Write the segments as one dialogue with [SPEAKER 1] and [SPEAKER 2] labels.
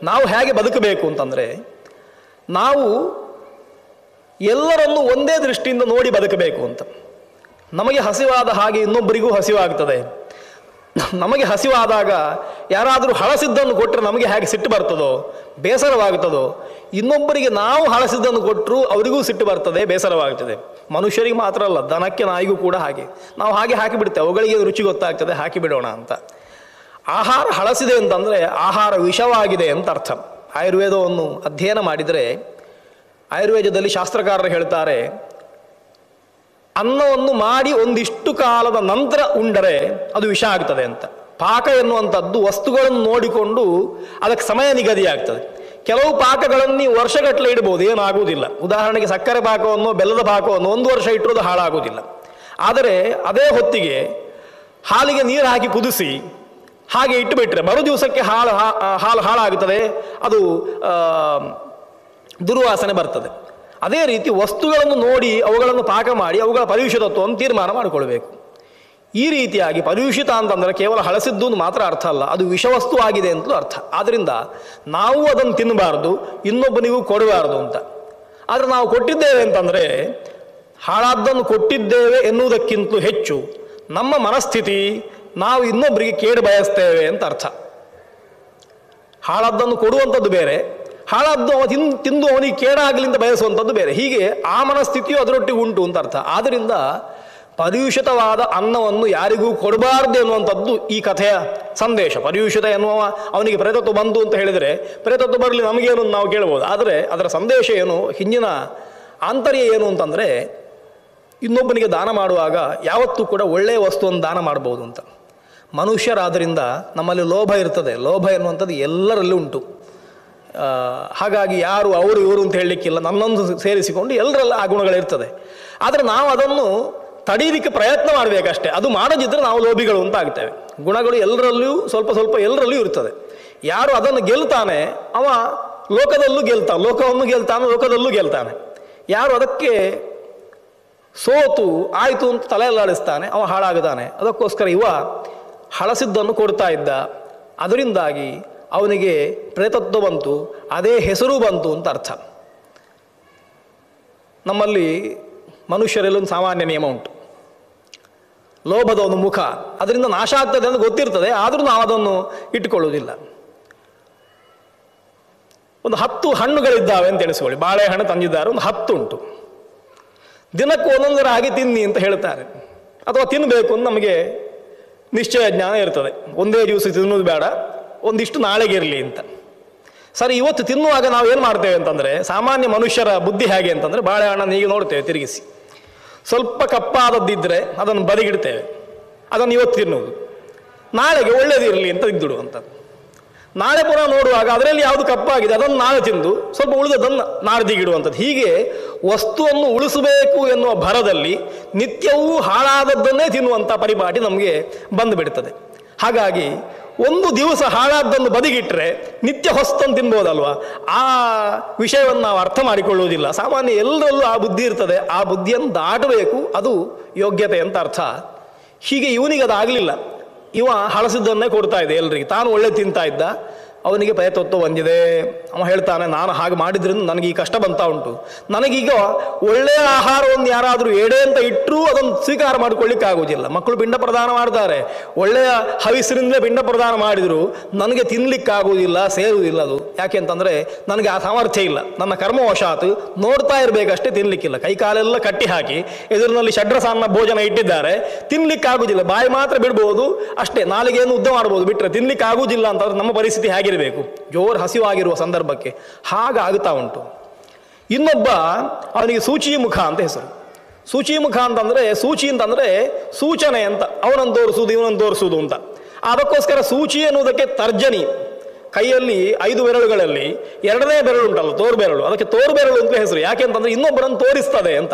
[SPEAKER 1] ನಾವು ಹೇಗೆ ಬದುಕಬೇಕು ಅಂತಂದರೆ, ನಾವು ಎಲ್ಲರನ್ನು ಒಂದೇ ದೃಷ್ಟಿಯಿಂದ ನೋಡಿ ಬದುಕಬೇಕು ಅಂತ. ನಮಗೆ ಹಸಿವಾದ ಹಾಗೆ ಇನ್ನೊಬ್ಬರಿಗೂ ಹಸಿವಾಗ್ತದೆ. ನಮಗೆ ಹಸಿವಾದಾಗ ಯಾರಾದರೂ ಹಳಸಿದ್ದನ್ನು ಕೊಟ್ಟರೆ ನಮಗೆ ಹೇಗೆ ಸಿಟ್ಟು ಬರ್ತದೋ, ಬೇಸರವಾಗ್ತದೋ, ಇನ್ನೊಬ್ಬರಿಗೆ ನಾವು ಹಳಸಿದ್ದನ್ನು ಕೊಟ್ಟರೂ ಅವರಿಗೂ ಸಿಟ್ಟು ಬರ್ತದೆ, ಬೇಸರವಾಗ್ತದೆ. ಮನುಷ್ಯರಿಗೆ ಮಾತ್ರ ಅಲ್ಲ, ದನಕ್ಕೆ ನಾಯಿಗೂ ಕೂಡ ಹಾಗೆ. ನಾವು ಹಾಗೆ ಹಾಕಿಬಿಡ್ತೇವೆ, ಅವುಗಳಿಗೆ ರುಚಿ ಗೊತ್ತಾಗ್ತದೆ, ಹಾಕಿಬಿಡೋಣ ಅಂತ. ಆಹಾರ ಹಳಸಿದೆ ಅಂತಂದರೆ ಆಹಾರ ವಿಷವಾಗಿದೆ ಅಂತ ಅರ್ಥ. ಆಯುರ್ವೇದವನ್ನು ಅಧ್ಯಯನ ಮಾಡಿದರೆ, ಆಯುರ್ವೇದದಲ್ಲಿ ಶಾಸ್ತ್ರಕಾರರು ಹೇಳ್ತಾರೆ, ಅನ್ನವನ್ನು ಮಾಡಿ ಒಂದಿಷ್ಟು ಕಾಲದ ನಂತರ ಉಂಡರೆ ಅದು ವಿಷ ಆಗ್ತದೆ ಅಂತ. ಪಾಕ ಎನ್ನುವಂಥದ್ದು ವಸ್ತುಗಳನ್ನು ನೋಡಿಕೊಂಡು ಅದಕ್ಕೆ ಸಮಯ ನಿಗದಿಯಾಗ್ತದೆ. ಕೆಲವು ಪಾಕಗಳನ್ನು ನೀವು ವರ್ಷಗಟ್ಟಲೆ ಇಡ್ಬೋದು, ಏನಾಗುವುದಿಲ್ಲ. ಉದಾಹರಣೆಗೆ ಸಕ್ಕರೆ ಪಾಕವನ್ನು, ಬೆಲ್ಲದ ಪಾಕವನ್ನು 1 ವರ್ಷ ಇಟ್ಟರು ಹಾಳಾಗುವುದಿಲ್ಲ. ಆದರೆ ಅದೇ ಹೊತ್ತಿಗೆ ಹಾಲಿಗೆ ನೀರು ಹಾಕಿ ಕುದಿಸಿ ಹಾಗೆ ಇಟ್ಟುಬಿಟ್ರೆ ಮರು ದಿವಸಕ್ಕೆ ಹಾಲು ಹಾಳಾಗುತ್ತದೆ, ಅದು ದುರ್ವಾಸನೆ ಬರ್ತದೆ. ಅದೇ ರೀತಿ ವಸ್ತುಗಳನ್ನು ನೋಡಿ ಅವುಗಳನ್ನು ಪಾಕ ಮಾಡಿ ಅವುಗಳ ಪರಿಯುಷಿತತ್ವವನ್ನು ತೀರ್ಮಾನ ಮಾಡಿಕೊಳ್ಬೇಕು. ಈ ರೀತಿಯಾಗಿ ಪರಿಯುಷಿತ ಅಂತಂದರೆ ಕೇವಲ ಹಳಸಿದ್ದು ಮಾತ್ರ ಅರ್ಥ ಅಲ್ಲ, ಅದು ವಿಷವಸ್ತು ಆಗಿದೆ ಅಂತಲೂ ಅರ್ಥ. ಆದ್ದರಿಂದ ನಾವು ಅದನ್ನು ತಿನ್ನಬಾರ್ದು, ಇನ್ನೊಬ್ಬನಿಗೂ ಕೊಡಬಾರ್ದು ಅಂತ. ಆದರೆ ನಾವು ಕೊಟ್ಟಿದ್ದೇವೆ ಅಂತಂದರೆ, ಹಾಳಾದ್ದನ್ನು ಕೊಟ್ಟಿದ್ದೇವೆ ಎನ್ನುವುದಕ್ಕಿಂತಲೂ ಹೆಚ್ಚು ನಮ್ಮ ಮನಸ್ಥಿತಿ ನಾವು ಇನ್ನೊಬ್ಬರಿಗೆ ಕೇಡು ಬಯಸ್ತೇವೆ ಅಂತ ಅರ್ಥ. ಹಾಳಾದ್ದನ್ನು ಕೊಡುವಂಥದ್ದು ಬೇರೆ, ಹಾಳಾದ್ದು ಅವ ತಿಂದು ಅವನಿಗೆ ಕೇಡಾಗಲಿಂದ ಬಯಸುವಂಥದ್ದು ಬೇರೆ. ಹೀಗೆ ಆ ಮನಸ್ಥಿತಿಯು ಅದರೊಟ್ಟಿಗೆ ಉಂಟು ಅಂತ ಅರ್ಥ. ಆದ್ದರಿಂದ ಪರಿಯುಷಿತವಾದ ಅನ್ನವನ್ನು ಯಾರಿಗೂ ಕೊಡಬಾರ್ದು ಎನ್ನುವಂಥದ್ದು ಈ ಕಥೆಯ ಸಂದೇಶ. ಪರಿಯುಷಿತ ಎನ್ನುವ ಅವನಿಗೆ ಪ್ರೇತತ್ವ ಬಂತು ಅಂತ ಹೇಳಿದರೆ, ಪ್ರೇತತ್ವ ಬರಲಿ ನಮಗೇನು ನಾವು ಕೇಳ್ಬೋದು. ಆದರೆ ಅದರ ಸಂದೇಶ ಏನು, ಹಿಂದಿನ ಆಂತರ್ಯ ಏನು ಅಂತಂದರೆ, ಇನ್ನೊಬ್ಬನಿಗೆ ದಾನ ಮಾಡುವಾಗ ಯಾವತ್ತೂ ಕೂಡ ಒಳ್ಳೆಯ ವಸ್ತುವನ್ನು ದಾನ ಮಾಡ್ಬೋದು ಅಂತ. ಮನುಷ್ಯರಾದ್ದರಿಂದ ನಮ್ಮಲ್ಲಿ ಲೋಭ ಇರ್ತದೆ. ಲೋಭ ಎನ್ನುವಂಥದ್ದು ಎಲ್ಲರಲ್ಲೂ ಉಂಟು. ಹಾಗಾಗಿ ಯಾರು ಅವರು ಇವರು ಅಂತ ಹೇಳಲಿಕ್ಕಿಲ್ಲ, ನನ್ನೊಂದು ಸೇರಿಸಿಕೊಂಡು ಎಲ್ಲರೆಲ್ಲ ಆ ಗುಣಗಳಿರ್ತದೆ. ಆದರೆ ನಾವು ಅದನ್ನು ತಡೀಲಿಕ್ಕೆ ಪ್ರಯತ್ನ ಮಾಡಬೇಕಷ್ಟೇ. ಅದು ಮಾಡದಿದ್ದರೆ ನಾವು ಲೋಭಿಗಳು ಅಂತ ಆಗ್ತೇವೆ. ಗುಣಗಳು ಎಲ್ಲರಲ್ಲೂ ಸ್ವಲ್ಪ ಸ್ವಲ್ಪ ಎಲ್ಲರಲ್ಲೂ ಇರ್ತದೆ. ಯಾರು ಅದನ್ನು ಗೆಲ್ತಾನೆ ಅವ ಲೋಕದಲ್ಲೂ ಲೋಕವನ್ನು ಗೆಲ್ತಾನೆ, ಲೋಕದಲ್ಲೂ ಗೆಲ್ತಾನೆ. ಯಾರು ಅದಕ್ಕೆ ಸೋತು ಆಯಿತು ಅಂತ ತಲೆಯಲ್ಲಾಡಿಸ್ತಾನೆ ಅವ ಹಾಳಾಗುತ್ತಾನೆ. ಅದಕ್ಕೋಸ್ಕರ ಇವ ಹಳಸಿದ್ದನ್ನು ಕೊಡ್ತಾ ಇದ್ದ, ಅದರಿಂದಾಗಿ ಅವನಿಗೆ ಪ್ರೇತತ್ವ ಬಂತು, ಅದೇ ಹೆಸರು ಬಂತು ಅಂತ ಅರ್ಥ. ನಮ್ಮಲ್ಲಿ ಮನುಷ್ಯರಲ್ಲೊಂದು ಸಾಮಾನ್ಯ ನಿಯಮ ಉಂಟು, ಲೋಭದ ಒಂದು ಮುಖ, ಅದರಿಂದ ನಾಶ ಆಗ್ತದೆ ಅಂತ ಗೊತ್ತಿರ್ತದೆ, ಆದರೂ ನಾವು ಅದನ್ನು ಇಟ್ಟುಕೊಳ್ಳುವುದಿಲ್ಲ. ಒಂದು 10 ಹಣ್ಣುಗಳಿದ್ದಾವೆ ಅಂತ ಎಣಿಸ್ಕೊಳ್ಳಿ. ಬಾಳೆಹಣ್ಣು ತಂದಿದ್ದಾರೆ, ಒಂದು 10 ಉಂಟು. ದಿನಕ್ಕೆ ಒಂದೊಂದರ ಹಾಗೆ ತಿನ್ನಿ ಅಂತ ಹೇಳ್ತಾರೆ, ಅಥವಾ ತಿನ್ನಬೇಕು ಅಂತ ನಮಗೆ ನಿಶ್ಚಯ ಜ್ಞಾನ ಇರ್ತದೆ. ಒಂದೇ ದಿವಸ ತಿನ್ನೋದು ಬೇಡ, ಒಂದಿಷ್ಟು ನಾಳೆಗೆ ಇರಲಿ ಅಂತ. ಸರಿ, ಇವತ್ತು ತಿನ್ನುವಾಗ ನಾವು ಏನು ಮಾಡ್ತೇವೆ ಅಂತಂದರೆ, ಸಾಮಾನ್ಯ ಮನುಷ್ಯರ ಬುದ್ಧಿ ಹೇಗೆ ಅಂತಂದರೆ, ಬಾಳೆಹಣ್ಣನ್ನು ಹೀಗೆ ನೋಡ್ತೇವೆ ತಿರುಗಿಸಿ, ಸ್ವಲ್ಪ ಕಪ್ಪಾದದ್ದಿದ್ದರೆ ಅದನ್ನು ಬದಿಗಿಡ್ತೇವೆ, ಅದನ್ನು ಇವತ್ತು ತಿನ್ನುವುದು, ನಾಳೆಗೆ ಒಳ್ಳೇದಿರಲಿ ಅಂತ ಇದ್ದಿಡುವಂಥದ್ದು. ನಾಳೆ ಪುನಃ ನೋಡುವಾಗ ಅದರಲ್ಲಿ ಯಾವುದು ಕಪ್ಪಾಗಿದೆ ಅದನ್ನು ನಾಳೆ ತಿಂದು ಸ್ವಲ್ಪ ಉಳಿದದನ್ನು ನಾಡ್ದಿಗಿಡುವಂಥದ್ದು. ಹೀಗೆ ವಸ್ತುವನ್ನು ಉಳಿಸಬೇಕು ಎನ್ನುವ ಭರದಲ್ಲಿ ನಿತ್ಯವೂ ಹಾಳಾದದ್ದನ್ನೇ ತಿನ್ನುವಂಥ ಪರಿಪಾಟಿ ನಮಗೆ ಬಂದುಬಿಡ್ತದೆ. ಹಾಗಾಗಿ ಒಂದು ದಿವಸ ಹಾಳಾದ್ದನ್ನು ಬದಿಗಿಟ್ಟರೆ ನಿತ್ಯ ಹೊಸ್ತನ್ನು ತಿನ್ಬೋದಲ್ವ, ಆ ವಿಷಯವನ್ನು ನಾವು ಅರ್ಥ ಮಾಡಿಕೊಳ್ಳುವುದಿಲ್ಲ. ಸಾಮಾನ್ಯ ಎಲ್ಲರಲ್ಲೂ ಆ ಬುದ್ಧಿ ಇರ್ತದೆ, ಆ ಬುದ್ಧಿಯನ್ನು ದಾಟಬೇಕು, ಅದು ಯೋಗ್ಯತೆ ಅಂತ ಅರ್ಥ. ಹೀಗೆ ಇವನಿಗೆ ಅದಾಗಲಿಲ್ಲ, ಇವ ಹಳಸಿದ್ದನ್ನೇ ಕೊಡ್ತಾ ಇದೆ ಎಲ್ರಿಗೆ. ತಾನು ಒಳ್ಳೆ ತಿಂತಾ ಇದ್ದ, ಅವನಿಗೆ ಪ್ರೇತತ್ವ ಬಂದಿದೆ. ಅವ ಹೇಳ್ತಾನೆ, ನಾನು ಹಾಗೆ ಮಾಡಿದ್ರಿಂದ ನನಗೆ ಈ ಕಷ್ಟ ಬಂತಾ ಉಂಟು, ನನಗೀಗ ಒಳ್ಳೆಯ ಆಹಾರವನ್ನು ಯಾರಾದರೂ ಎಡೆ ಅಂತ ಇಟ್ಟರೂ ಅದನ್ನು ಸ್ವೀಕಾರ ಮಾಡಿಕೊಳ್ಳಿಕ್ಕೆ ಆಗುವುದಿಲ್ಲ. ಮಕ್ಕಳು ಪಿಂಡ ಪ್ರದಾನ ಮಾಡ್ತಾರೆ, ಒಳ್ಳೆಯ ಹವಿಸಿನಿಂದಲೇ ಪಿಂಡ ಪ್ರದಾನ ಮಾಡಿದರೂ ನನಗೆ ತಿನ್ನಲಿಕ್ಕಾಗುವುದಿಲ್ಲ, ಸೇರುವುದಿಲ್ಲ ಅದು. ಯಾಕೆ ಅಂತಂದರೆ ನನಗೆ ಆ ಸಾಮರ್ಥ್ಯ ಇಲ್ಲ, ನನ್ನ ಕರ್ಮವಶಾತ್ ನೋಡ್ತಾ ಇರಬೇಕಷ್ಟೇ, ತಿನ್ನಲಿಕ್ಕಿಲ್ಲ. ಕೈಕಾಲೆಲ್ಲ ಕಟ್ಟಿ ಹಾಕಿ ಎದುರಿನಲ್ಲಿ ಷಡ್ರಸಾನ್ನ ಭೋಜನ ಇಟ್ಟಿದ್ದಾರೆ, ತಿನ್ನಲಿಕ್ಕಾಗುವುದಿಲ್ಲ. ಬಾಯಿ ಮಾತ್ರ ಬಿಡ್ಬೋದು ಅಷ್ಟೇ, ನಾಲಿಗೆಯನ್ನು ಉದ್ದ ಮಾಡ್ಬೋದು, ಬಿಟ್ಟರೆ ತಿನ್ನಲಿಕ್ಕಾಗುವುದಿಲ್ಲ ಅಂತಂದ್ರೆ ನಮ್ಮ ಪರಿಸ್ಥಿತಿ ಹೇಗಿರಬೇಕು? ಜೋರು ಹಸಿವಾಗಿರುವ ಸಂದರ್ಭಕ್ಕೆ ಹಾಗಾಗುತ್ತಾ ಉಂಟು. ಇನ್ನೊಬ್ಬ, ಅವನಿಗೆ ಸೂಚಿ ಮುಖ ಅಂತ ಹೆಸರು. ಸೂಚಿ ಮುಖ ಅಂತಂದರೆ, ಸೂಚಿ ಅಂತಂದರೆ ಸೂಚನೆ ಅಂತ, ಅವನನ್ನು ತೋರಿಸುವುದು ಇವನನ್ನು ತೋರಿಸುವುದು ಅಂತ. ಅದಕ್ಕೋಸ್ಕರ ಸೂಚಿ ಎನ್ನುವುದಕ್ಕೆ ತರ್ಜನಿ, ಕೈಯಲ್ಲಿ 5 ಬೆರಳುಗಳಲ್ಲಿ 2ನೇ ಬೆರಳು ಉಂಟಲ್ಲ ತೋರು ಬೆರಳು, ಅದಕ್ಕೆ ತೋರು ಬೆರಳು ಅಂತ ಹೆಸರು. ಯಾಕೆ ಅಂತಂದರೆ ಇನ್ನೊಬ್ಬರನ್ನು ತೋರಿಸ್ತದೆ ಅಂತ.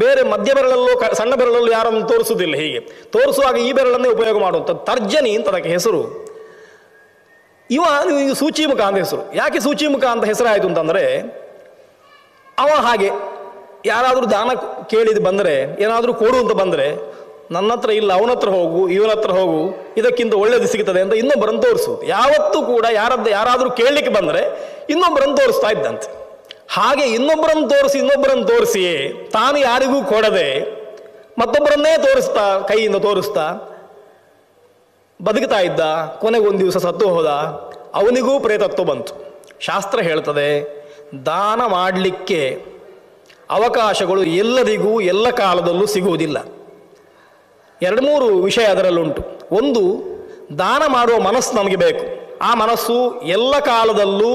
[SPEAKER 1] ಬೇರೆ ಮಧ್ಯ ಬೆರಳಲ್ಲೂ ಸಣ್ಣ ಬೆರಳಲ್ಲೂ ಯಾರನ್ನು ತೋರಿಸುವುದಿಲ್ಲ. ಹೀಗೆ ತೋರಿಸುವಾಗ ಈ ಬೆರಳನ್ನೇ ಉಪಯೋಗ ಮಾಡುವಂಥದ್ದು, ತರ್ಜನಿ ಅಂತ ಅದಕ್ಕೆ ಹೆಸರು. ಇವ ಸೂಚಿಮುಖ ಅಂತ ಹೆಸರು. ಯಾಕೆ ಸೂಚಿಮುಖ ಅಂತ ಹೆಸರಾಯಿತು ಅಂತಂದರೆ, ಅವ ಹಾಗೆ ಯಾರಾದರೂ ದಾನ ಕೇಳಿದು ಬಂದರೆ, ಏನಾದರೂ ಕೊಡು ಅಂತ ಬಂದರೆ ನನ್ನ ಹತ್ರ ಇಲ್ಲ, ಅವನ ಹತ್ರ ಹೋಗು, ಇವನ ಹತ್ರ ಹೋಗು, ಇದಕ್ಕಿಂತ ಒಳ್ಳೇದು ಸಿಗ್ತದೆ ಅಂತ ಇನ್ನೊಬ್ಬರನ್ನು ತೋರಿಸುವುದು. ಯಾವತ್ತೂ ಕೂಡ ಯಾರಾದರೂ ಕೇಳಲಿಕ್ಕೆ ಬಂದರೆ ಇನ್ನೊಬ್ಬರನ್ನು ತೋರಿಸ್ತಾ ಇದ್ದಂತೆ. ಹಾಗೆ ಇನ್ನೊಬ್ಬರನ್ನು ತೋರಿಸಿಯೇ ತಾನು ಯಾರಿಗೂ ಕೊಡದೆ ಮತ್ತೊಬ್ಬರನ್ನೇ ತೋರಿಸ್ತಾ, ಕೈಯಿಂದ ತೋರಿಸ್ತಾ ಬದುಕ್ತಾ ಇದ್ದ. ಕೊನೆಗೊಂದು ದಿವಸ ಸತ್ತು ಹೋದ. ಅವನಿಗೂ ಪ್ರೇತತ್ವ ಬಂತು. ಶಾಸ್ತ್ರ ಹೇಳ್ತದೆ, ದಾನ ಮಾಡಲಿಕ್ಕೆ ಅವಕಾಶಗಳು ಎಲ್ಲರಿಗೂ ಎಲ್ಲ ಕಾಲದಲ್ಲೂ ಸಿಗುವುದಿಲ್ಲ. 2-3 ವಿಷಯ ಅದರಲ್ಲುಂಟು. ಒಂದು, ದಾನ ಮಾಡುವ ಮನಸ್ಸು ನಮಗೆ ಬೇಕು. ಆ ಮನಸ್ಸು ಎಲ್ಲ ಕಾಲದಲ್ಲೂ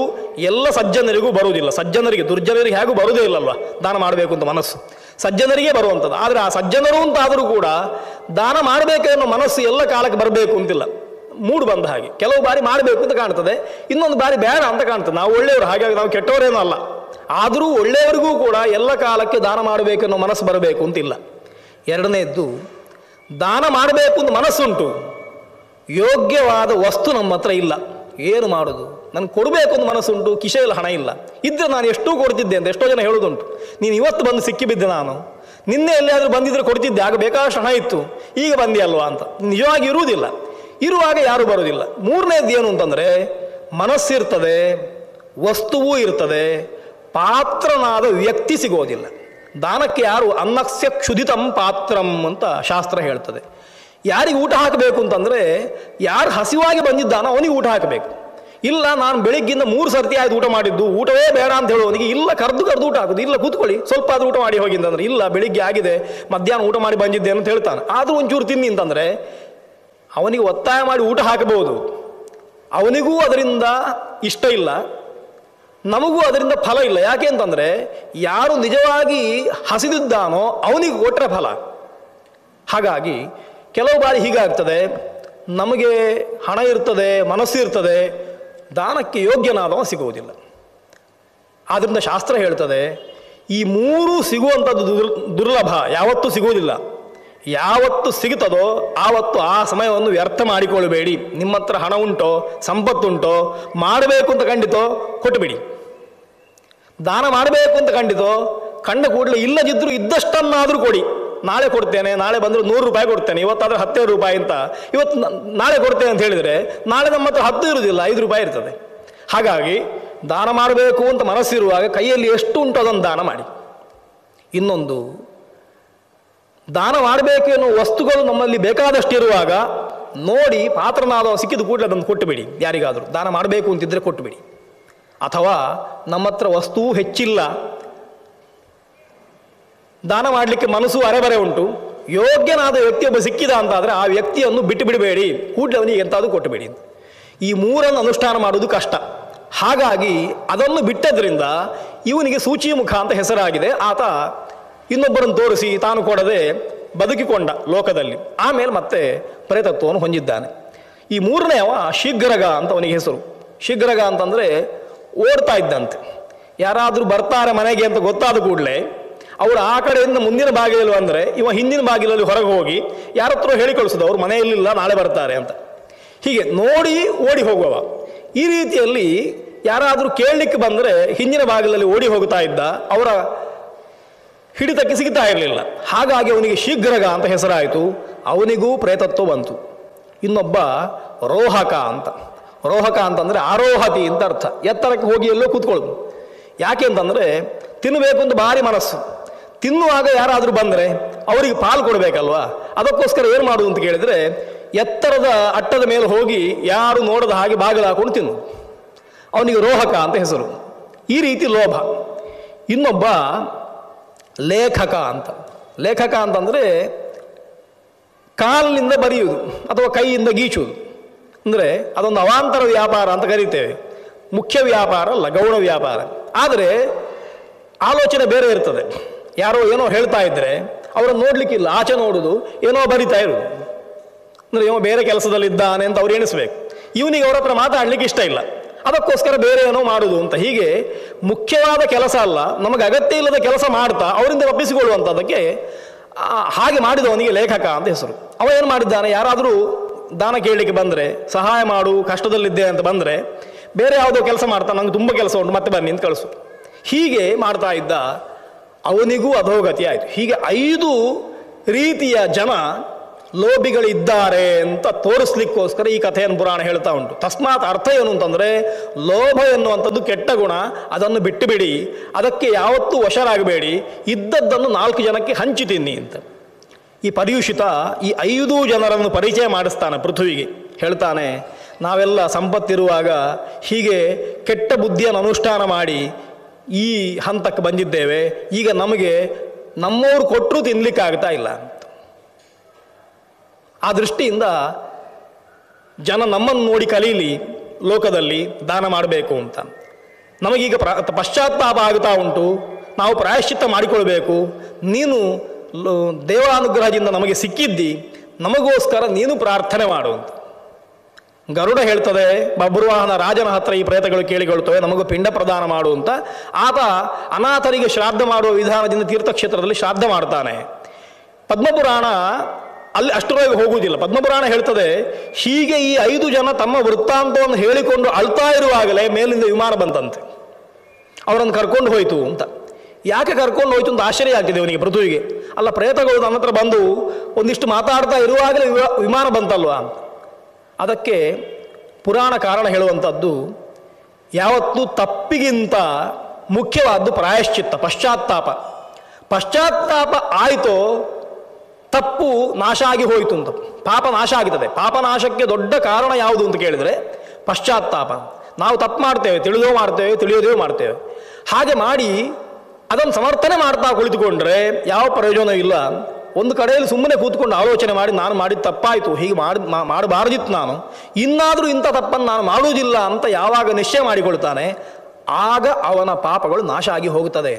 [SPEAKER 1] ಎಲ್ಲ ಸಜ್ಜನರಿಗೂ ಬರುವುದಿಲ್ಲ. ಸಜ್ಜನರಿಗೆ, ದುರ್ಜನರಿಗೆ ಹೇಗೂ ಬರುವುದೇ ಇಲ್ಲಲ್ವ ದಾನ ಮಾಡಬೇಕು ಅಂತ ಮನಸ್ಸು. ಸಜ್ಜನರಿಗೆ ಬರುವಂಥದ್ದು. ಆದರೆ ಆ ಸಜ್ಜನರು ಅಂತಾದರೂ ಕೂಡ ದಾನ ಮಾಡಬೇಕೆನ್ನೋ ಮನಸ್ಸು ಎಲ್ಲ ಕಾಲಕ್ಕೆ ಬರಬೇಕು ಅಂತಿಲ್ಲ. ಮೂಡು ಬಂದ ಹಾಗೆ ಕೆಲವು ಬಾರಿ ಮಾಡಬೇಕು ಅಂತ ಕಾಣ್ತದೆ, ಇನ್ನೊಂದು ಬಾರಿ ಬೇಡ ಅಂತ ಕಾಣ್ತದೆ. ನಾವು ಒಳ್ಳೆಯವರು, ಹಾಗಾಗಿ ನಾವು ಕೆಟ್ಟವರೇನೂ ಅಲ್ಲ. ಆದರೂ ಒಳ್ಳೆಯವರಿಗೂ ಕೂಡ ಎಲ್ಲ ಕಾಲಕ್ಕೆ ದಾನ ಮಾಡಬೇಕೆನ್ನೋ ಮನಸ್ಸು ಬರಬೇಕು ಅಂತಿಲ್ಲ. ಎರಡನೇದ್ದು, ದಾನ ಮಾಡಬೇಕು ಅಂತ ಮನಸ್ಸುಂಟು, ಯೋಗ್ಯವಾದ ವಸ್ತು ನಮ್ಮ ಹತ್ರ ಇಲ್ಲ. ಏನು ಮಾಡೋದು? ನನಗೆ ಕೊಡಬೇಕು ಅಂತ ಮನಸ್ಸುಂಟು, ಕಿಶೆಯಲ್ಲಿ ಹಣ ಇಲ್ಲ. ಇದ್ದರೆ ನಾನು ಎಷ್ಟೂ ಕೊಡ್ತಿದ್ದೆ ಅಂತ ಎಷ್ಟೋ ಜನ ಹೇಳೋದುಂಟು. ನೀನು ಇವತ್ತು ಬಂದು ಸಿಕ್ಕಿಬಿದ್ದೆ, ನಾನು ನಿನ್ನೆ ಎಲ್ಲಿಯಾದರೂ ಬಂದಿದ್ರೆ ಕೊಡ್ತಿದ್ದೆ, ಆಗ ಬೇಕಾದಷ್ಟು ಹಣ ಇತ್ತು, ಈಗ ಬಂದಿಯಲ್ವಾ ಅಂತ. ನಿಜವಾಗಿ ಇರುವುದಿಲ್ಲ. ಇರುವಾಗ ಯಾರೂ ಬರೋದಿಲ್ಲ. ಮೂರನೇದು ಏನು ಅಂತಂದರೆ, ಮನಸ್ಸಿರ್ತದೆ, ವಸ್ತುವೂ ಇರ್ತದೆ, ಪಾತ್ರನಾದ ವ್ಯಕ್ತಿ ಸಿಗೋದಿಲ್ಲ. ದಾನಕ್ಕೆ ಯಾರು ಅನ್ನಸ್ಯ ಕ್ಷುದಿತಂ ಪಾತ್ರಂ ಅಂತ ಶಾಸ್ತ್ರ ಹೇಳ್ತದೆ. ಯಾರಿಗೆ ಊಟ ಹಾಕಬೇಕು ಅಂತಂದರೆ, ಯಾರು ಹಸಿವಾಗಿ ಬಂದಿದ್ದಾನೋ ಅವನಿಗೆ ಊಟ ಹಾಕಬೇಕು. ಇಲ್ಲ, ನಾನು ಬೆಳಿಗ್ಗಿಂದ 3 ಸರ್ತಿ ಆಯ್ತು ಊಟ ಮಾಡಿದ್ದು, ಊಟವೇ ಬೇಡ ಅಂತ ಹೇಳುವವನಿಗೆ ಇಲ್ಲ, ಕರೆದು ಊಟ ಹಾಕೋದು. ಇಲ್ಲ, ಕೂತ್ಕೊಳ್ಳಿ, ಸ್ವಲ್ಪ ಆದರೂ ಊಟ ಮಾಡಿ ಹೋಗಿ ಅಂತಂದರೆ, ಇಲ್ಲ ಬೆಳಿಗ್ಗೆ ಆಗಿದೆ, ಮಧ್ಯಾಹ್ನ ಊಟ ಮಾಡಿ ಬಂದಿದ್ದೆ ಅಂತ ಹೇಳ್ತಾನೆ. ಆದರೂ ಒಂಚೂರು ತಿನ್ನಿ ಅಂತಂದರೆ ಅವನಿಗೆ ಒತ್ತಾಯ ಮಾಡಿ ಊಟ ಹಾಕಬಹುದು. ಅವನಿಗೂ ಅದರಿಂದ ಇಷ್ಟ ಇಲ್ಲ, ನಮಗೂ ಅದರಿಂದ ಫಲ ಇಲ್ಲ. ಯಾಕೆ ಅಂತಂದರೆ, ಯಾರು ನಿಜವಾಗಿ ಹಸಿದಿದ್ದಾನೋ ಅವನಿಗೆ ಕೊಟ್ಟರೆ ಫಲ. ಹಾಗಾಗಿ ಕೆಲವು ಬಾರಿ ಹೀಗಾಗ್ತದೆ, ನಮಗೆ ಹಣ ಇರ್ತದೆ, ಮನಸ್ಸು ಇರ್ತದೆ, ದಾನಕ್ಕೆ ಯೋಗ್ಯನಾದವ ಸಿಗುವುದಿಲ್ಲ. ಆದ್ದರಿಂದ ಶಾಸ್ತ್ರ ಹೇಳ್ತದೆ, ಈ 3 ಸಿಗುವಂಥದ್ದು ದುರ್ಲಭ, ಯಾವತ್ತೂ ಸಿಗುವುದಿಲ್ಲ. ಯಾವತ್ತು ಸಿಗುತ್ತದೋ ಆವತ್ತು ಆ ಸಮಯವನ್ನು ವ್ಯರ್ಥ ಮಾಡಿಕೊಳ್ಳಬೇಡಿ. ನಿಮ್ಮ ಹತ್ರ ಹಣ ಉಂಟೋ, ಸಂಪತ್ತುಂಟೋ, ಮಾಡಬೇಕು ಅಂತ ಖಂಡಿತೋ ಕೊಟ್ಟುಬಿಡಿ. ದಾನ ಮಾಡಬೇಕು ಅಂತ ಖಂಡಿತೋ ಕಂಡ ಕೂಡಲೇ ಇಲ್ಲದಿದ್ದರೂ ಇದ್ದಷ್ಟನ್ನಾದರೂ ಕೊಡಿ. ನಾಳೆ ಕೊಡ್ತೇನೆ, ನಾಳೆ ಬಂದರೆ 100 ರೂಪಾಯಿ ಕೊಡ್ತೇನೆ, ಇವತ್ತಾದರೆ 10 ರೂಪಾಯಿ ಅಂತ ಇವತ್ತು ನಾಳೆ ಕೊಡ್ತೇನೆ ಅಂತ ಹೇಳಿದರೆ, ನಾಳೆ ನಮ್ಮ ಹತ್ರ 10 ಇರುವುದಿಲ್ಲ, 5 ರೂಪಾಯಿ ಇರ್ತದೆ. ಹಾಗಾಗಿ ದಾನ ಮಾಡಬೇಕು ಅಂತ ಮನಸ್ಸಿರುವಾಗ ಕೈಯಲ್ಲಿ ಎಷ್ಟು ಉಂಟು ಅದನ್ನು ದಾನ ಮಾಡಿ. ಇನ್ನೊಂದು, ದಾನ ಮಾಡಬೇಕು ಎನ್ನುವ ವಸ್ತುಗಳು ನಮ್ಮಲ್ಲಿ ಬೇಕಾದಷ್ಟು ಇರುವಾಗ ನೋಡಿ ಪಾತ್ರನಾದ ಸಿಕ್ಕಿದ ಕೂಡಲೇ ಅದನ್ನು ಕೊಟ್ಟುಬಿಡಿ. ಯಾರಿಗಾದರೂ ದಾನ ಮಾಡಬೇಕು ಅಂತಿದ್ದರೆ ಕೊಟ್ಟುಬಿಡಿ. ಅಥವಾ ನಮ್ಮ ಹತ್ರ ವಸ್ತುವು ಹೆಚ್ಚಿಲ್ಲ, ದಾನ ಮಾಡಲಿಕ್ಕೆ ಮನಸ್ಸು ಅರೆಬರೆ ಉಂಟು, ಯೋಗ್ಯನಾದ ವ್ಯಕ್ತಿಯೊಬ್ಬ ಸಿಕ್ಕಿದ ಅಂತಾದರೆ ಆ ವ್ಯಕ್ತಿಯನ್ನು ಬಿಟ್ಟು ಬಿಡಬೇಡಿ, ಕೂಡಲೇ ಅವನಿಗೆ ಎಂತಾದರೂ ಕೊಟ್ಟುಬಿಡಿ. ಈ 3 ಅನುಷ್ಠಾನ ಮಾಡುವುದು ಕಷ್ಟ. ಹಾಗಾಗಿ ಅದನ್ನು ಬಿಟ್ಟದ್ರಿಂದ ಇವನಿಗೆ ಸೂಚಿ ಮುಖ ಅಂತ ಹೆಸರಾಗಿದೆ. ಆತ ಇನ್ನೊಬ್ಬರನ್ನು ತೋರಿಸಿ ತಾನು ಕೊಡದೆ ಬದುಕಿಕೊಂಡ ಲೋಕದಲ್ಲಿ. ಆಮೇಲೆ ಮತ್ತೆ ಪ್ರೇತತ್ವವನ್ನು ಹೊಂದಿದ್ದಾನೆ. ಈ 3ನೇವ ಶೀಘ್ರಗ ಅಂತ ಅವನಿಗೆ ಹೆಸರು. ಶೀಘ್ರಗ ಅಂತಂದರೆ ಓಡ್ತಾ ಇದ್ದಂತೆ. ಯಾರಾದರೂ ಬರ್ತಾರೆ ಮನೆಗೆ ಅಂತ ಗೊತ್ತಾದ ಕೂಡಲೇ ಅವರು ಆ ಕಡೆಯಿಂದ ಮುಂದಿನ ಬಾಗಿಲಲ್ಲಿ ಬಂದರೆ ಇವ ಹಿಂದಿನ ಬಾಗಿಲಲ್ಲಿ ಹೊರಗೆ ಹೋಗಿ ಯಾರ ಹತ್ರ ಹೇಳಿ ಕಳಿಸೋದು, ಅವ್ರು ಮನೆಯಲ್ಲಿಲ್ಲ, ನಾಳೆ ಬರ್ತಾರೆ ಅಂತ. ಹೀಗೆ ನೋಡಿ ಓಡಿ ಹೋಗುವವ. ಈ ರೀತಿಯಲ್ಲಿ ಯಾರಾದರೂ ಕೇಳಲಿಕ್ಕೆ ಬಂದರೆ ಹಿಂದಿನ ಬಾಗಿಲಲ್ಲಿ ಓಡಿ ಹೋಗ್ತಾ ಇದ್ದ, ಅವರ ಹಿಡಿತಕ್ಕೆ ಸಿಗ್ತಾ ಇರಲಿಲ್ಲ. ಹಾಗಾಗಿ ಅವನಿಗೆ ಶೀಘ್ರಗ ಅಂತ ಹೆಸರಾಯಿತು. ಅವನಿಗೂ ಪ್ರೇತತ್ವ ಬಂತು. ಇನ್ನೊಬ್ಬ ರೋಹಕ ಅಂತ. ರೋಹಕ ಅಂತಂದರೆ ಆರೋಹತಿ ಅಂತ ಅರ್ಥ. ಎತ್ತರಕ್ಕೆ ಹೋಗಿ ಎಲ್ಲೋ ಕೂತ್ಕೊಳ್ಳೋದು. ಯಾಕೆ ಅಂತಂದರೆ ತಿನ್ನಬೇಕು ಅಂತ ಭಾರಿ ಮನಸ್ಸು. ತಿನ್ನುವಾಗ ಯಾರಾದರೂ ಬಂದರೆ ಅವರಿಗೆ ಪಾಲು ಕೊಡಬೇಕಲ್ವಾ. ಅದಕ್ಕೋಸ್ಕರ ಏನು ಮಾಡೋದು ಅಂತ ಕೇಳಿದರೆ, ಎತ್ತರದ ಅಟ್ಟದ ಮೇಲೆ ಹೋಗಿ ಯಾರು ನೋಡದ ಹಾಗೆ ಬಾಗಿಲು ಹಾಕೊಂಡು ತಿನ್ನು. ಅವನಿಗೆ ರೋಹಕ ಅಂತ ಹೆಸರು. ಈ ರೀತಿ ಲೋಭ. ಇನ್ನೊಬ್ಬ ಲೇಖಕ ಅಂತ. ಲೇಖಕ ಅಂತಂದರೆ ಕಾಲಿನಿಂದ ಬರೆಯುವುದು ಅಥವಾ ಕೈಯಿಂದ ಗೀಚುವುದು. ಅಂದರೆ ಅದೊಂದು ಅವಾಂತರ ವ್ಯಾಪಾರ ಅಂತ ಕರೀತೇವೆ. ಮುಖ್ಯ ವ್ಯಾಪಾರ ಅಲ್ಲ, ಗೌಣ ವ್ಯಾಪಾರ. ಆದರೆ ಆಲೋಚನೆ ಬೇರೆ ಇರ್ತದೆ. ಯಾರೋ ಏನೋ ಹೇಳ್ತಾ ಇದ್ದರೆ ಅವರನ್ನು ನೋಡಲಿಕ್ಕಿಲ್ಲ, ಆಚೆ ನೋಡೋದು, ಏನೋ ಬರಿತಾ ಇರೋದು. ಅಂದರೆ ಏನೋ ಬೇರೆ ಕೆಲಸದಲ್ಲಿದ್ದಾನೆ ಅಂತ ಅವ್ರು ಎಣಿಸ್ಬೇಕು. ಇವನಿಗೆ ಅವ್ರ ಹತ್ರ ಮಾತಾಡಲಿಕ್ಕೆ ಇಷ್ಟ ಇಲ್ಲ, ಅದಕ್ಕೋಸ್ಕರ ಬೇರೆ ಏನೋ ಮಾಡೋದು ಅಂತ. ಹೀಗೆ ಮುಖ್ಯವಾದ ಕೆಲಸ ಅಲ್ಲ, ನಮಗೆ ಅಗತ್ಯ ಇಲ್ಲದ ಕೆಲಸ ಮಾಡ್ತಾ ಅವರಿಂದ ತಪ್ಪಿಸಿಕೊಳ್ಳುವಂಥದ್ದಕ್ಕೆ ಹಾಗೆ ಮಾಡಿದವನಿಗೆ ಲೇಖಕ ಅಂತ ಹೆಸರು. ಅವ ಏನು ಮಾಡಿದ್ದಾನೆ, ಯಾರಾದರೂ ದಾನ ಕೇಳಲಿಕ್ಕೆ ಬಂದರೆ, ಸಹಾಯ ಮಾಡು ಕಷ್ಟದಲ್ಲಿದ್ದೆ ಅಂತ ಬಂದರೆ, ಬೇರೆ ಯಾವುದೋ ಕೆಲಸ ಮಾಡ್ತಾ ನಂಗೆ ತುಂಬ ಕೆಲಸ ಉಂಟು ಮತ್ತೆ ಬನ್ನಿ ಅಂತ ಕಳಿಸು. ಹೀಗೆ ಮಾಡ್ತಾ ಇದ್ದ. ಅವನಿಗೂ ಅಧೋಗತಿ ಆಯಿತು. ಹೀಗೆ 5 ರೀತಿಯ ಜನ ಲೋಭಿಗಳಿದ್ದಾರೆ ಅಂತ ತೋರಿಸ್ಲಿಕ್ಕೋಸ್ಕರ ಈ ಕಥೆಯನ್ನು ಪುರಾಣ ಹೇಳ್ತಾ ಉಂಟು. ತಸ್ಮಾತ್ ಅರ್ಥ ಏನು ಅಂತಂದರೆ, ಲೋಭ ಎನ್ನುವಂಥದ್ದು ಕೆಟ್ಟ ಗುಣ, ಅದನ್ನು ಬಿಟ್ಟು ಬಿಡಿ, ಅದಕ್ಕೆ ಯಾವತ್ತೂ ವಶರಾಗಬೇಡಿ, ಇದ್ದದ್ದನ್ನು 4 ಜನಕ್ಕೆ ಹಂಚಿ ತಿನ್ನಿ ಅಂತ. ಈ ಪರ್ಯುಷಿತ ಈ 5 ಜನರನ್ನು ಪರಿಚಯ ಮಾಡಿಸ್ತಾನೆ ಪೃಥ್ವಿಗೆ. ಹೇಳ್ತಾನೆ, ನಾವೆಲ್ಲ ಸಂಪತ್ತಿರುವಾಗ ಹೀಗೆ ಕೆಟ್ಟ ಬುದ್ಧಿಯನ್ನು ಅನುಷ್ಠಾನ ಮಾಡಿ ಈ ಹಂತಕ್ಕೆ ಬಂದಿದ್ದೇವೆ, ಈಗ ನಮಗೆ ನಮ್ಮವ್ರು ಕೊಟ್ಟರೂ ತಿನ್ನಲಿಕ್ಕಾಗ್ತಾ ಇಲ್ಲ. ಆ ದೃಷ್ಟಿಯಿಂದ ಜನ ನಮ್ಮನ್ನು ನೋಡಿ ಕಲೀಲಿ, ಲೋಕದಲ್ಲಿ ದಾನ ಮಾಡಬೇಕು ಅಂತ. ನಮಗೀಗ ಪಶ್ಚಾತ್ತಾಪ ಆಗುತ್ತಾ ಉಂಟು, ನಾವು ಪ್ರಾಯಶ್ಚಿತ್ತ ಮಾಡಿಕೊಳ್ಬೇಕು. ನೀನು ದೇವಾನುಗ್ರಹದಿಂದ ನಮಗೆ ಸಿಕ್ಕಿದ್ದಿ, ನಮಗೋಸ್ಕರ ನೀನು ಪ್ರಾರ್ಥನೆ ಮಾಡು ಅಂತ. ಗರುಡ ಹೇಳ್ತದೆ, ಬಬ್ರುವಾಹನ ರಾಜನ ಹತ್ರ ಈ ಪ್ರೇತಗಳು ಕೇಳಿಕೊಳ್ತವೆ, ನಮಗೂ ಪಿಂಡ ಪ್ರದಾನ ಮಾಡು ಅಂತ. ಆತ ಅನಾಥರಿಗೆ ಶ್ರಾದ್ದ ಮಾಡುವ ವಿಧಾನದಿಂದ ತೀರ್ಥಕ್ಷೇತ್ರದಲ್ಲಿ ಶ್ರಾದ್ದ ಮಾಡ್ತಾನೆ. ಪದ್ಮಪುರಾಣ ಅಲ್ಲಿ ಅಷ್ಟರೊಳಗೆ ಹೋಗುವುದಿಲ್ಲ. ಪದ್ಮಪುರಾಣ ಹೇಳ್ತದೆ, ಹೀಗೆ ಈ 5 ಜನ ತಮ್ಮ ವೃತ್ತಾಂತವನ್ನು ಹೇಳಿಕೊಂಡು ಅಳ್ತಾ ಇರುವಾಗಲೇ ಮೇಲಿಂದ ವಿಮಾನ ಬಂತಂತೆ, ಅವರನ್ನು ಕರ್ಕೊಂಡು ಹೋಯಿತು ಅಂತ. ಯಾಕೆ ಕರ್ಕೊಂಡು ಹೋಯ್ತು ಅಂತ ಆಶ್ಚರ್ಯ ಆಗ್ತಿದೆ ಅವನಿಗೆ, ಪೃಥ್ವಿಗೆ. ಅಲ್ಲ, ಪ್ರೇತಗಳು ನನ್ನ ಹತ್ರ ಬಂದು ಒಂದಿಷ್ಟು ಮಾತಾಡ್ತಾ ಇರುವಾಗಲೇ ವಿಮಾನ ಬಂತಲ್ವಾ ಅಂತ. ಅದಕ್ಕೆ ಪುರಾಣ ಕಾರಣ ಹೇಳುವಂಥದ್ದು, ಯಾವತ್ತೂ ತಪ್ಪಿಗಿಂತ ಮುಖ್ಯವಾದ್ದು ಪ್ರಾಯಶ್ಚಿತ್ತ, ಪಶ್ಚಾತ್ತಾಪ. ಪಶ್ಚಾತ್ತಾಪ ಆಯಿತೋ ತಪ್ಪು ನಾಶ ಆಗಿ ಹೋಯಿತು ಅಂತ, ಪಾಪ ನಾಶ ಆಗುತ್ತದೆ. ಪಾಪನಾಶಕ್ಕೆ ದೊಡ್ಡ ಕಾರಣ ಯಾವುದು ಅಂತ ಕೇಳಿದರೆ ಪಶ್ಚಾತ್ತಾಪ. ನಾವು ತಪ್ಪು ಮಾಡ್ತೇವೆ, ತಿಳಿದೋ ಮಾಡ್ತೇವೆ, ತಿಳಿಯೋದೇ ಮಾಡ್ತೇವೆ. ಹಾಗೆ ಮಾಡಿ ಅದನ್ನು ಸಮರ್ಥನೆ ಮಾಡ್ತಾ ಕುಳಿತುಕೊಂಡ್ರೆ ಯಾವ ಪ್ರಯೋಜನ ಇಲ್ಲ. ಒಂದು ಕಡೆಯಲ್ಲಿ ಸುಮ್ಮನೆ ಕೂತ್ಕೊಂಡು ಆಲೋಚನೆ ಮಾಡಿ, ನಾನು ಮಾಡಿದ ತಪ್ಪಾಯಿತು, ಹೀಗೆ ಮಾಡಬಾರ್ದಿತ್ತು, ನಾನು ಇನ್ನಾದರೂ ಇಂಥ ತಪ್ಪನ್ನು ನಾನು ಮಾಡುವುದಿಲ್ಲ ಅಂತ ಯಾವಾಗ ನಿಶ್ಚಯ ಮಾಡಿಕೊಳ್ತಾನೆ, ಆಗ ಅವನ ಪಾಪಗಳು ನಾಶ ಆಗಿ ಹೋಗುತ್ತದೆ.